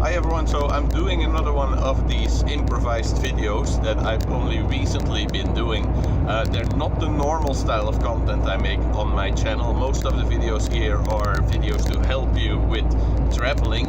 Hi everyone, so I'm doing another one of these improvised videos that I've only recently been doing. They're not the normal style of content I make on my channel. Most of the videos here are videos to help you with traveling.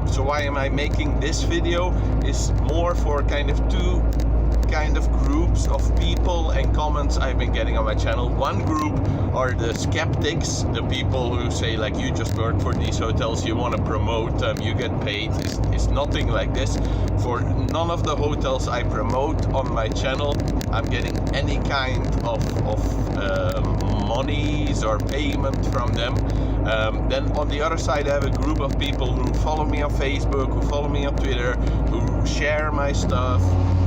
So why am I making this video? Is more for kind of two groups of people and comments I've been getting on my channel. One group are the skeptics, the people who say like, you just work for these hotels, you want to promote them, you get paid. It's nothing like this. For none of the hotels I promote on my channel I'm getting any kind of monies or payment from them. Then on the other side I have a group of people who follow me on Facebook, who follow me on Twitter, who share my stuff,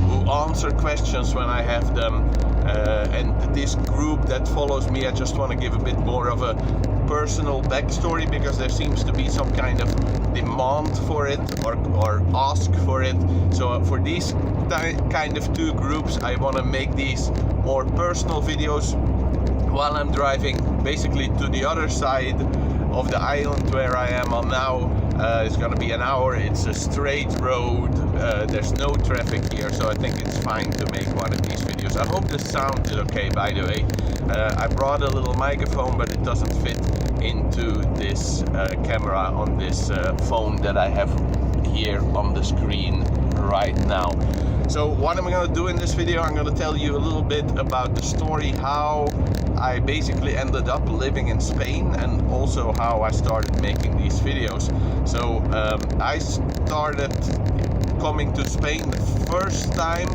who answer questions when I have them. And this group that follows me, I just want to give a bit more of a personal backstory, because there seems to be some kind of demand for it or ask for it. So for these kind of two groups I want to make these more personal videos while I'm driving basically to the other side of the island where I am on now. It's gonna be an hour. It's a straight road. There's no traffic here, so I think it's fine to make one of these videos. I hope the sound is okay, by the way. I brought a little microphone, but it doesn't fit into this camera on this phone that I have here on the screen right now. So what am I going to do in this video? I'm going to tell you a little bit about the story, how I basically ended up living in Spain, and also how I started making these videos. So I started coming to Spain the first time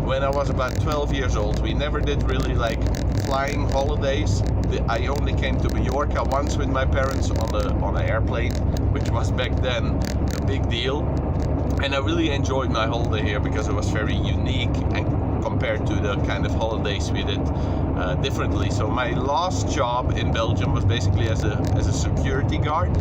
when I was about 12 years old. We never did really like flying holidays. I only came to Mallorca once with my parents on an airplane, which was back then a big deal. And I really enjoyed my holiday here because it was very unique and compared to the kind of holidays we did differently. So my last job in Belgium was basically as a security guard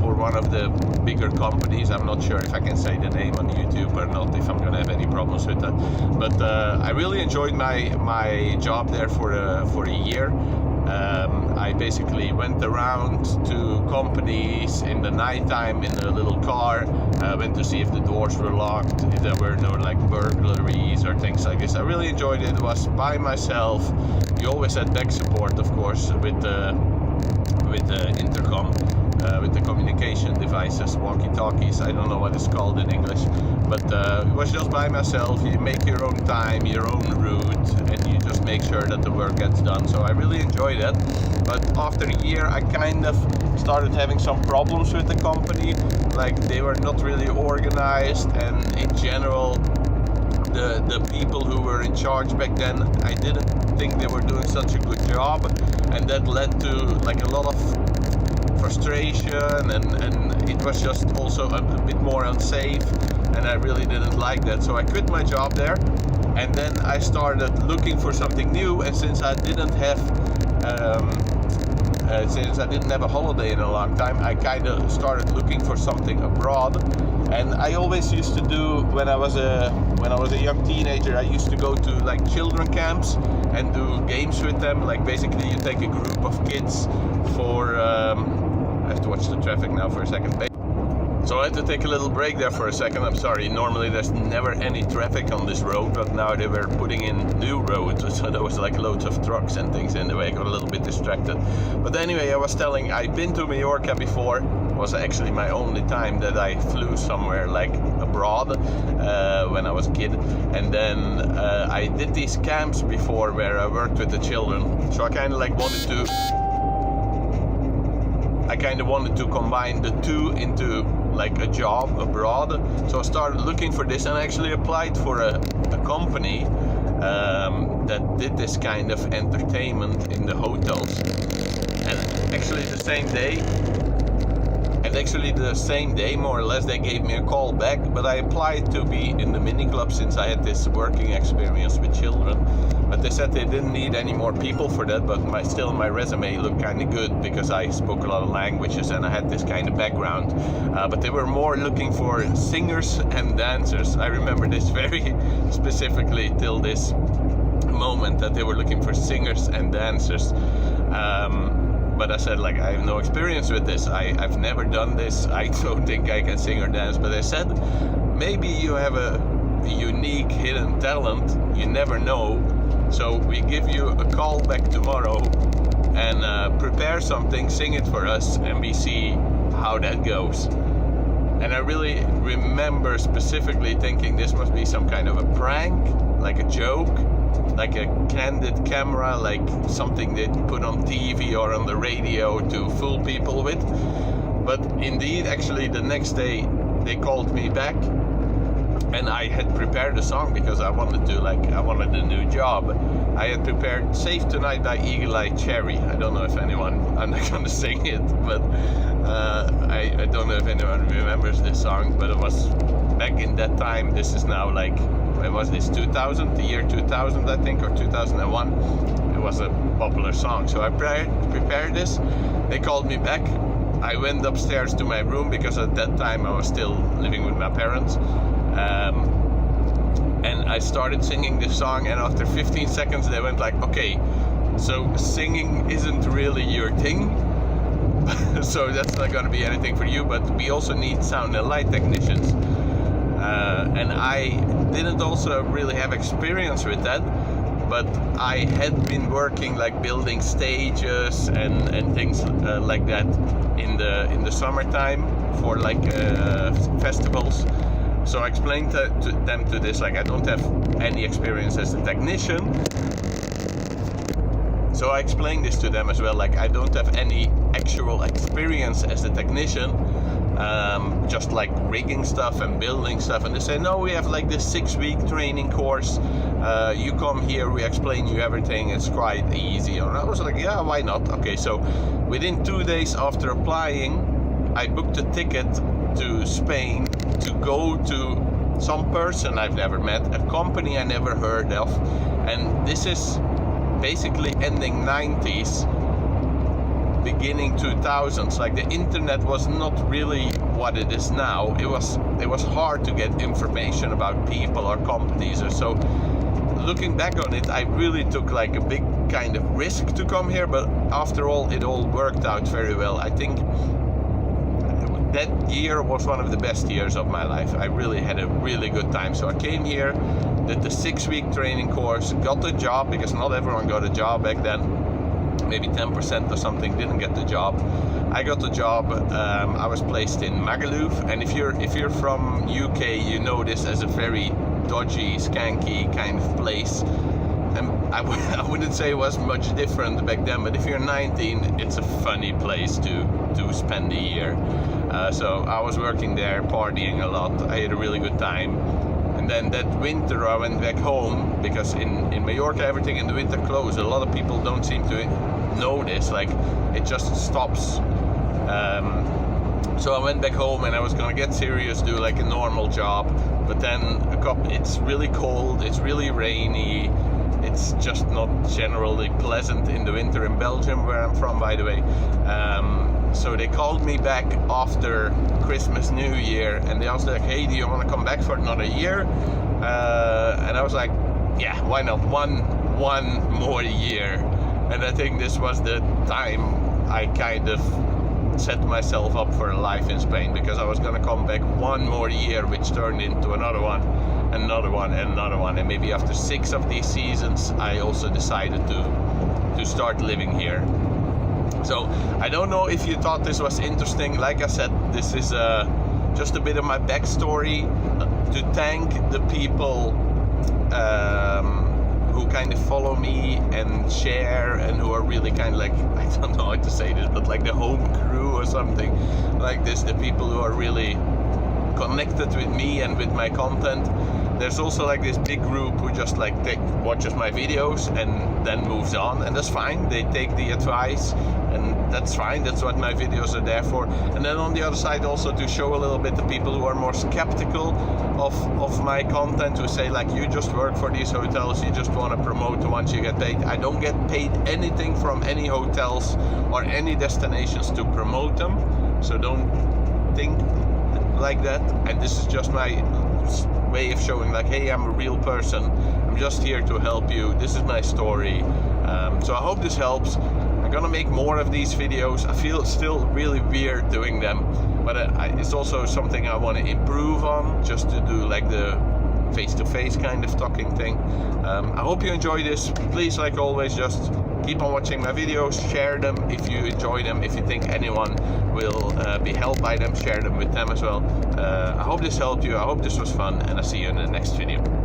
for one of the bigger companies. I'm not sure if I can say the name on YouTube or not, if I'm gonna have any problems with that. But I really enjoyed my job there for a year. I basically went around to companies in the nighttime in a little car, went to see if the doors were locked, if there were no like burglaries or things like this. I really enjoyed it. It was by myself. You always had back support, of course, with the intercom, with the communication devices, walkie-talkies. I don't know what it's called in English, but it was just by myself. You make your own time, your own route, and you just make sure that the work gets done. So I really enjoyed it. But after a year I kind of started having some problems with the company. Like, they were not really organized, and in general the people who were in charge back then, I didn't think they were doing such a good job, and that led to like a lot of frustration, and it was just also a bit more unsafe, and I really didn't like that. So I quit my job there, and then I started looking for something new. And since I didn't have a holiday in a long time, I kind of started looking for something abroad. And I always used to do, when I was a young teenager, I used to go to like children camps and do games with them. Like, basically you take a group of kids for I have to watch the traffic now for a second. So I had to take a little break there for a second. I'm sorry. Normally there's never any traffic on this road, but now they were putting in new roads, so there was like loads of trucks and things in the way. I got a little bit distracted. But anyway, I was telling, I've been to Mallorca before. It was actually my only time that I flew somewhere like abroad when I was a kid. And then I did these camps before where I worked with the children. So I kind of wanted to combine the two into like a job abroad. So I started looking for this, and I actually applied for a company that did this kind of entertainment in the hotels. And actually the same day more or less, they gave me a call back. But I applied to be in the mini club since I had this working experience with children. But they said they didn't need any more people for that, but my resume looked kind of good because I spoke a lot of languages and I had this kind of background. But they were more looking for singers and dancers. I remember this very specifically till this moment, that they were looking for singers and dancers. but I said, like, I have no experience with this. I've never done this. I don't think I can sing or dance. But they said, maybe you have a unique hidden talent. You never know. So we give you a call back tomorrow and prepare something, sing it for us, and we see how that goes. And I really remember specifically thinking this must be some kind of a prank, like a joke, like a candid camera, like something they put on TV or on the radio to fool people with. But indeed, actually the next day they called me back, and I had prepared a song because I wanted a new job. I had prepared Safe Tonight by Eagle Eye Cherry. I don't know if anyone, I'm not gonna sing it, but I don't know if anyone remembers this song, but it was back in that time. This is now like, when was this, 2000, the year 2000 I think, or 2001. It was a popular song, so I prepared this. They called me back. I went upstairs to my room because at that time I was still living with my parents. And I started singing this song, and after 15 seconds they went like, okay, so singing isn't really your thing, so that's not going to be anything for you, but we also need sound and light technicians. And I didn't also really have experience with that, but I had been working like building stages and things like that in the summertime for like festivals. So I explained to them this, like, I don't have any experience as a technician. So I explained this to them as well, like, I don't have any actual experience as a technician, just like rigging stuff and building stuff. And they say, no, we have like this 6-week training course. You come here, we explain you everything. It's quite easy. And I was like, yeah, why not? Okay, so within 2 days after applying, I booked a ticket to Spain to go to some person I've never met, a company I never heard of. And this is basically ending 90s, beginning 2000s. Like, the internet was not really what it is now. It was hard to get information about people or companies or so. Looking back on it, I really took like a big kind of risk to come here, but after all, it all worked out very well. I think that year was one of the best years of my life. I really had a really good time. So I came here, did the 6-week training course, got the job, because not everyone got a job back then. Maybe 10% or something didn't get the job. I got the job. I was placed in Magaluf, and if you're from UK, you know this as a very dodgy, skanky kind of place. And I wouldn't say it was much different back then, but if you're 19, it's a funny place to spend a year. So I was working there, partying a lot. I had a really good time. And then that winter I went back home, because in Mallorca everything in the winter closed. A lot of people don't seem to know this, like it just stops. So I went back home and I was gonna get serious, do like a normal job, but then it's really cold, it's really rainy, it's just not generally pleasant in the winter in Belgium, where I'm from, by the way. So they called me back after Christmas, New Year, and they asked like, hey, do you want to come back for another year? And I was like, yeah, why not? One more year. And I think this was the time I kind of set myself up for a life in Spain, because I was going to come back one more year, which turned into another one, another one, and another one. And maybe after 6 of these seasons, I also decided to start living here. So I don't know if you thought this was interesting. Like I said, this is just a bit of my backstory to thank the people who kind of follow me and share, and who are really kind of like, I don't know how to say this, but like the home crew or something like this, the people who are really connected with me and with my content. There's also like this big group who just like watches my videos and then moves on, and that's fine. They take the advice, and that's fine. That's what my videos are there for. And then on the other side, also to show a little bit the people who are more skeptical of my content, who say like, you just work for these hotels, you just want to promote once you get paid. I don't get paid anything from any hotels or any destinations to promote them, so don't think like that. And this is just my way of showing like, hey, I'm a real person, I'm just here to help you, this is my story. So I hope this helps. I'm gonna make more of these videos. I feel it's still really weird doing them, but it's also something I want to improve on, just to do like the face-to-face kind of talking thing. I hope you enjoy this. Please, like always, just keep on watching my videos, share them if you enjoy them. If you think anyone will be helped by them, share them with them as well. I hope this helped you. I hope this was fun, and I'll see you in the next video.